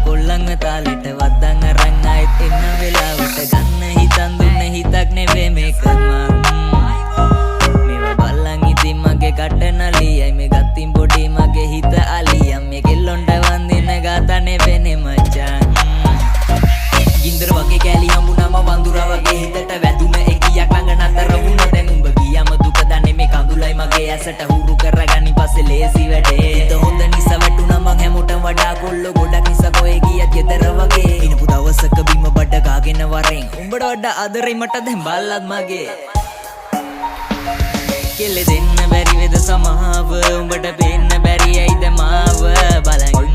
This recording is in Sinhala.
කොල්ලන්ව තාලෙට වද්දන් අරන් ආයෙත් එන්න වෙලාවට ගන්න හිතන් දුන්න හිතක් නෙවේ මේක මේවා බල්ලන් ඉතින් මගේ කට නලියයි මේ ගත්තින් පොඩි මගේ හිත අලියම් මේ කෙල්ලොන්ට වන්දින ගාතා නෙවෙනේ මචං ගින්දර වගේ කෑලි හම්බුනම වඳුරා වගේ හිතට වැදුන එකියක් ළඟ නතර වුණා දැන් උඹ ගියම දුක දන්නේ මේ කඳුලයි මගේ ඇසට හුරු කරගනි පස්සේ ලේසි වැඩේ හිත හොඳ නිසා වැටුණා මං හැමෝටම වඩා කොල්ලෝ ගොඩක් නිසා කොහෙ ගියත් ගෙදර වගේ ඉනපු දවසක බිම බඩ ගාගෙන වරෙන් උඹට වඩා ආදරෙයි මට දැන් බල්ලත් මගේ කෙල්ල දෙන්න බැරි වේද සමාව උඹට පේන්න බැරි ඇයිද මාව බලන්